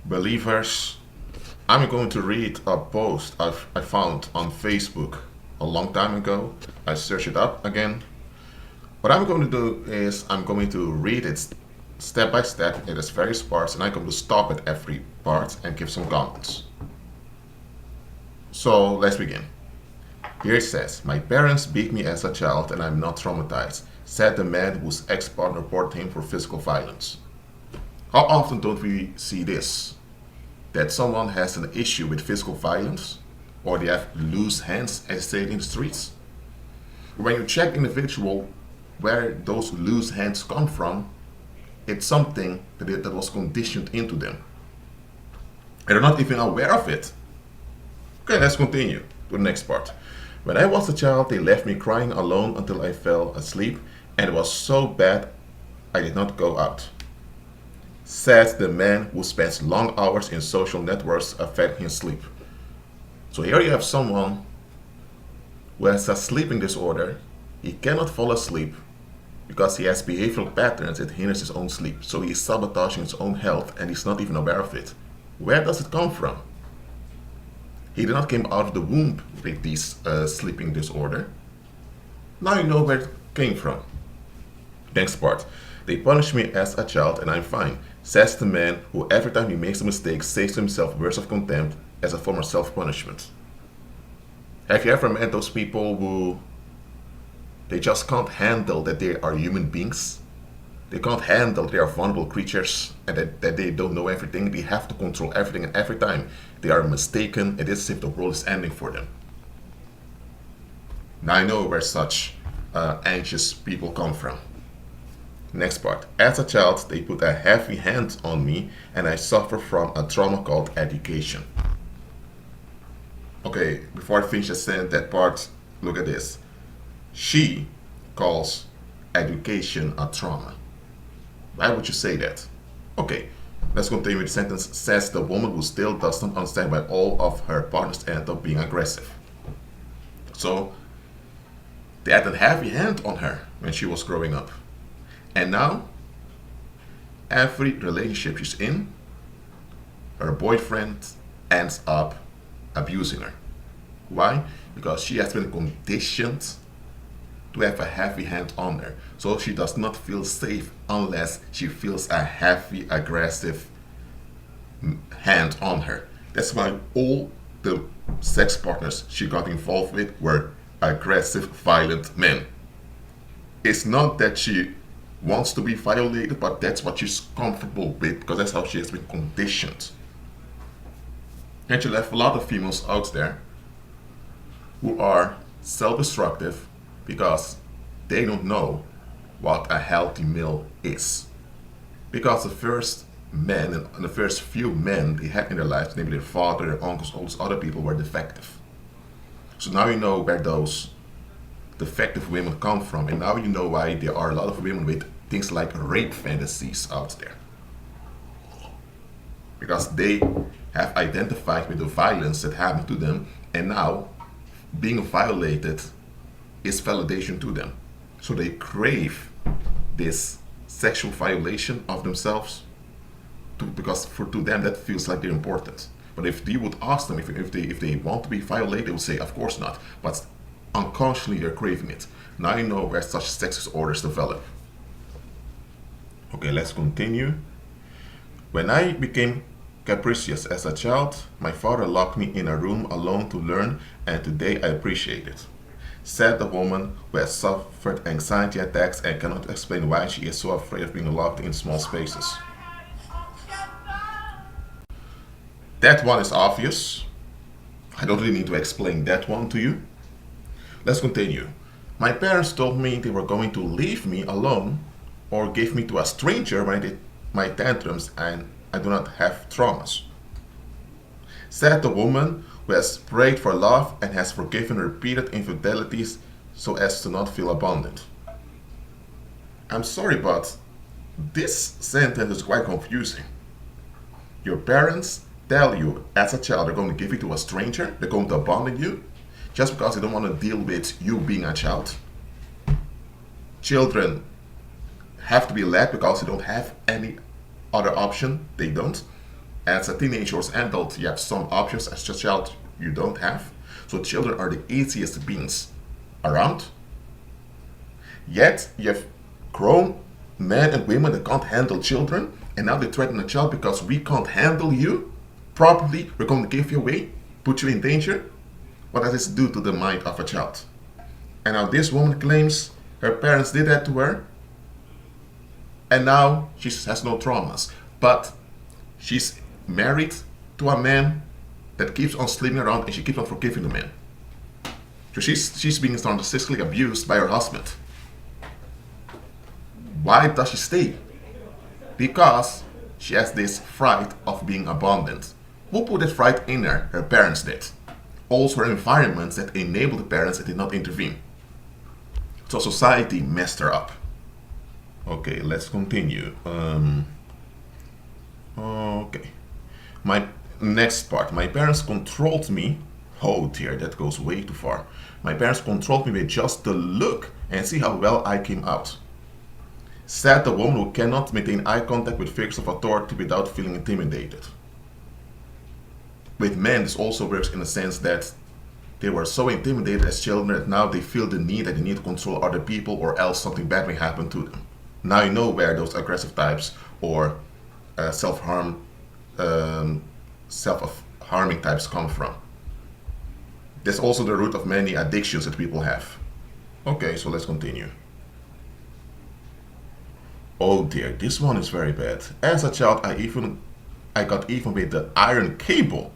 Believers, I'm going to read a post I found on Facebook a long time ago. I searched it up again. What I'm going to do is I'm going to read it step by step in its various parts, and I'm going to stop at every part and give some comments. So let's begin. Here it says, "My parents beat me as a child and I'm not traumatized," said the man whose ex-partner reported him for physical violence. How often don't we see this? That someone has an issue with physical violence, or they have loose hands, as they say in the streets. When you check the individual where those loose hands come from, it's something that was conditioned into them. And they're not even aware of it. Okay, let's continue to the next part. "When I was a child, they left me crying alone until I fell asleep, and it was so bad I did not go out," said the man who spends long hours in social networks affecting his sleep. So here you have someone who has a sleeping disorder. He cannot fall asleep because he has behavioral patterns that hinders his own sleep. So he is sabotaging his own health and he's not even aware of it. Where does it come from? He did not come out of the womb with this sleeping disorder. Now you know where it came from. Next part. "They punished me as a child and I'm fine," says the man who every time he makes a mistake says to himself words of contempt as a form of self-punishment. Have you ever met those people who they just can't handle that they are human beings? They can't handle they are vulnerable creatures and that they don't know everything. They have to control everything, and every time they are mistaken, it is as if the world is ending for them. Now I know where such anxious people come from. Next part. "As a child, they put a heavy hand on me and I suffer from a trauma called education." Okay, before I finish that part, look at this. She calls education a trauma. Why would you say that? Okay, let's continue with the sentence. "Says the woman who still does not understand why all of her partners end up being aggressive." So, they had a heavy hand on her when she was growing up. And now, every relationship she's in, her boyfriend ends up abusing her. Why? Because she has been conditioned to have a heavy hand on her. So she does not feel safe unless she feels a heavy, aggressive hand on her. That's why all the sex partners she got involved with were aggressive, violent men. It's not that she wants to be violated, but that's what she's comfortable with because that's how she has been conditioned. And you'll have a lot of females out there who are self-destructive because they don't know what a healthy male is. Because the first men and the first few men they had in their lives, maybe their father, their uncles, all those other people were defective. So now you know where those defective women come from, and now you know why there are a lot of women with things like rape fantasies out there. Because they have identified with the violence that happened to them, and now being violated is validation to them. So they crave this sexual violation of themselves because to them that feels like they're important. But if you would ask them if they want to be violated, they would say, of course not. But unconsciously they're craving it. Now you know where such sex disorders develop. Okay, let's continue. "When I became capricious as a child, my father locked me in a room alone to learn, and today I appreciate it," said the woman who has suffered anxiety attacks and cannot explain why she is so afraid of being locked in small spaces. That one is obvious. I don't really need to explain that one to you. Let's continue. "My parents told me they were going to leave me alone or give me to a stranger when I did my tantrums and I do not have traumas," said the woman who has prayed for love and has forgiven repeated infidelities so as to not feel abandoned. I'm sorry, but this sentence is quite confusing. Your parents tell you as a child they're going to give you to a stranger, they're going to abandon you, just because they don't want to deal with you being a child. Children have to be led because they don't have any other option. They don't. As a teenager or as an adult, you have some options. As a child, you don't have. So children are the easiest beings around. Yet you have grown men and women that can't handle children, and now they threaten a child because we can't handle you properly. We're going to give you away, put you in danger. What does this do to the mind of a child? And now this woman claims her parents did that to her, and now she has no traumas. But she's married to a man that keeps on sleeping around, and she keeps on forgiving the man. So she's being narcissistically abused by her husband. Why does she stay? Because she has this fright of being abandoned. Who put that fright in her? Her parents did. Also her environments that enabled the parents that did not intervene. So society messed her up. Okay, let's continue. Okay. My next part. My parents controlled me. Oh dear, that goes way too far. My parents controlled me with just the look and see how well I came out. Said the woman who cannot maintain eye contact with figures of authority without feeling intimidated. With men, this also works in the sense that they were so intimidated as children that now they feel the need that they need to control other people or else something bad may happen to them. Now you know where those aggressive types or self-harming types come from. That's also the root of many addictions that people have. Okay, so let's continue. Oh dear, this one is very bad. As a child, I got even with the iron cable.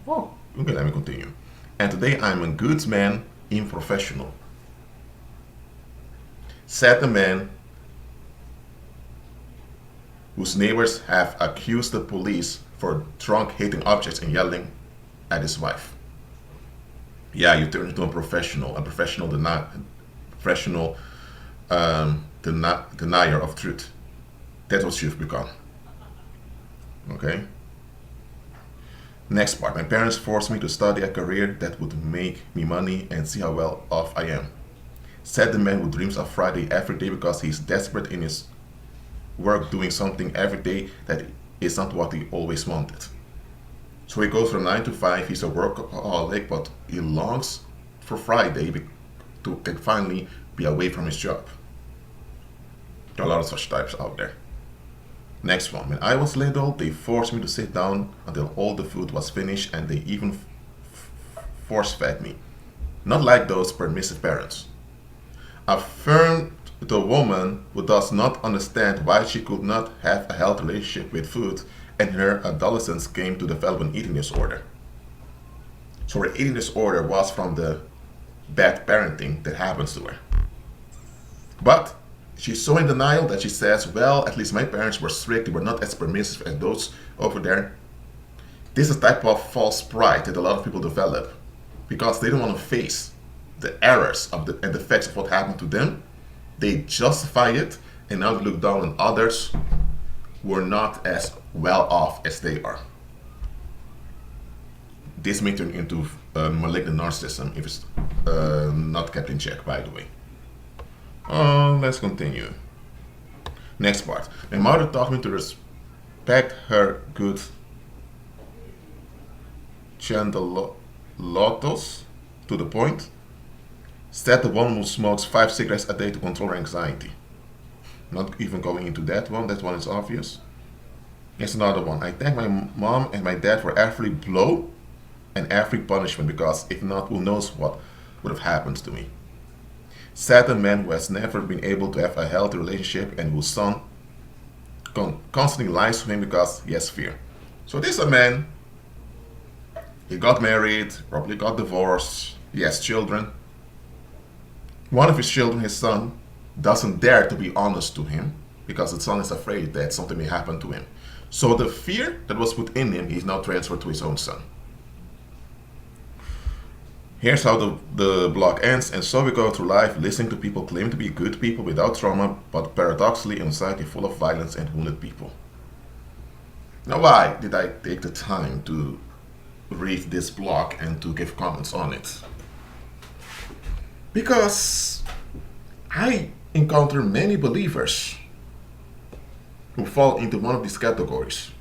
Oh, okay, let me continue. And today I'm a good man, in professional. Said the man whose neighbors have accused the police for drunk hitting objects and yelling at his wife. Yeah, you turn into a professional denier of truth. That's what you've become. Okay? Next part. My parents forced me to study a career that would make me money and see how well off I am. Said the man who dreams of Friday every day because he's desperate in his work doing something every day that is not what he always wanted. So he goes from 9 to 5, he's a workaholic, but he longs for Friday to can finally be away from his job. There are a lot of such types out there. Next one. When I was little, they forced me to sit down until all the food was finished, and they even force-fed me. Not like those permissive parents. Affirmed the woman who does not understand why she could not have a healthy relationship with food, and her adolescence came to develop an eating disorder. So her eating disorder was from the bad parenting that happens to her. But she's so in denial that she says, well, at least my parents were strict, they were not as permissive as those over there. This is a type of false pride that a lot of people develop because they don't want to face the errors of and the facts of what happened to them. They justify it and now they look down on others who are not as well off as they are. This may turn into malignant narcissism if it's not kept in check, by the way. Let's continue. Next part. My mother taught me to respect her good lotos to the point. Said the woman who smokes 5 cigarettes a day to control her anxiety. Not even going into that one is obvious. Here's another one. I thank my mom and my dad for every blow and every punishment because if not, who knows what would have happened to me. Said a man who has never been able to have a healthy relationship and whose son constantly lies to him because he has fear. So this is a man, he got married, probably got divorced, he has children. One of his children, his son, doesn't dare to be honest to him because the son is afraid that something may happen to him. So the fear that was put in him, he's now transferred to his own son. Here's how the blog ends. And so we go through life listening to people claiming to be good people without trauma, but paradoxically in a society full of violence and wounded people. Now why did I take the time to read this blog and to give comments on it? Because I encounter many believers who fall into one of these categories.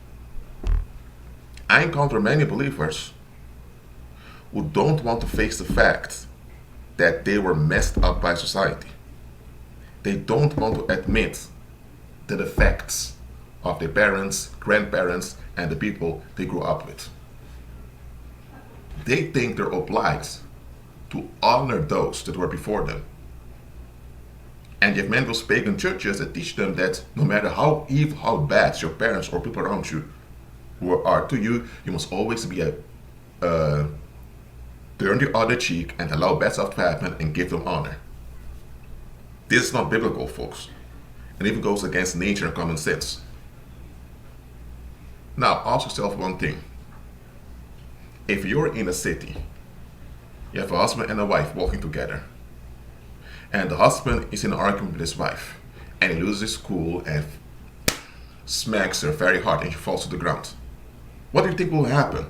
I encounter many believers who don't want to face the fact that they were messed up by society. They don't want to admit the defects of their parents, grandparents, and the people they grew up with. They think they're obliged to honor those that were before them. And you have many of those pagan churches that teach them that no matter how evil, how bad your parents or people around you are to you, you must always be turn the other cheek and allow bad stuff to happen and give them honor. This is not biblical, folks. And even goes against nature and common sense. Now, ask yourself one thing. If you're in a city, you have a husband and a wife walking together, and the husband is in an argument with his wife, and he loses his cool and smacks her very hard and she falls to the ground. What do you think will happen?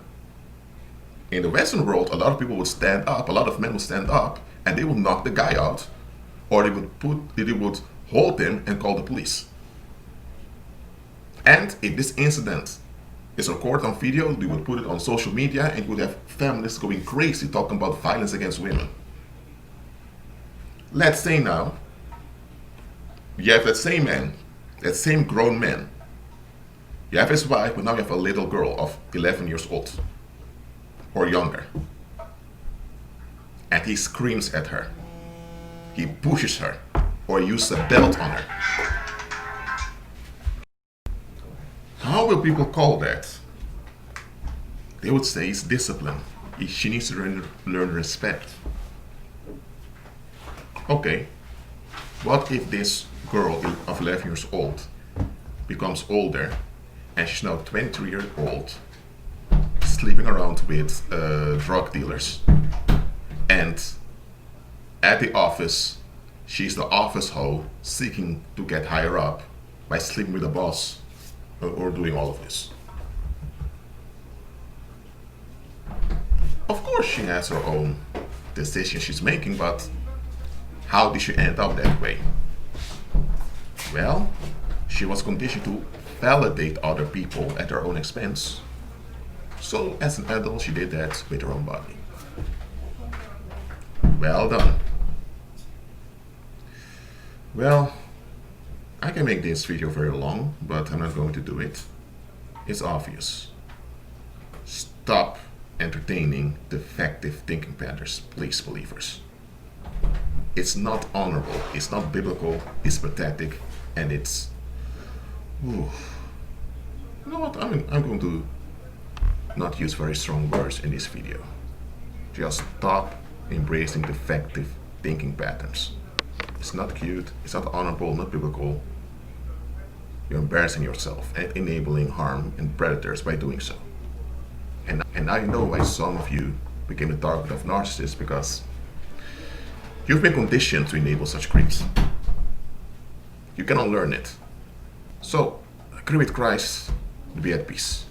In the Western world, a lot of people would stand up, a lot of men would stand up, and they would knock the guy out, or they would hold him and call the police. And if this incident is recorded on video, they would put it on social media, and you would have feminists going crazy talking about violence against women. Let's say now, you have that same man, that same grown man. You have his wife, but now you have a little girl of 11 years old or younger. And he screams at her. He pushes her or uses a belt on her. How will people call that? They would say it's discipline. She needs to learn respect. Okay, what if this girl of 11 years old becomes older and she's now 23 years old, sleeping around with drug dealers, and at the office she's the office hoe seeking to get higher up by sleeping with the boss or doing all of this? Of course she has her own decision she's making, but how did she end up that way? Well, she was conditioned to validate other people at her own expense. So as an adult, she did that with her own body. Well done. Well, I can make this video very long, but I'm not going to do it. It's obvious. Stop entertaining defective thinking patterns, please, believers. It's not honorable, it's not biblical, it's pathetic, and it's... You know what, I'm going to not use very strong words in this video. Just stop embracing defective thinking patterns. It's not cute, it's not honorable, not biblical. You're embarrassing yourself and enabling harm and predators by doing so. And now you know why some of you became the target of narcissists, because you've been conditioned to enable such creeps. You cannot learn it. So, agree with Christ, be at peace.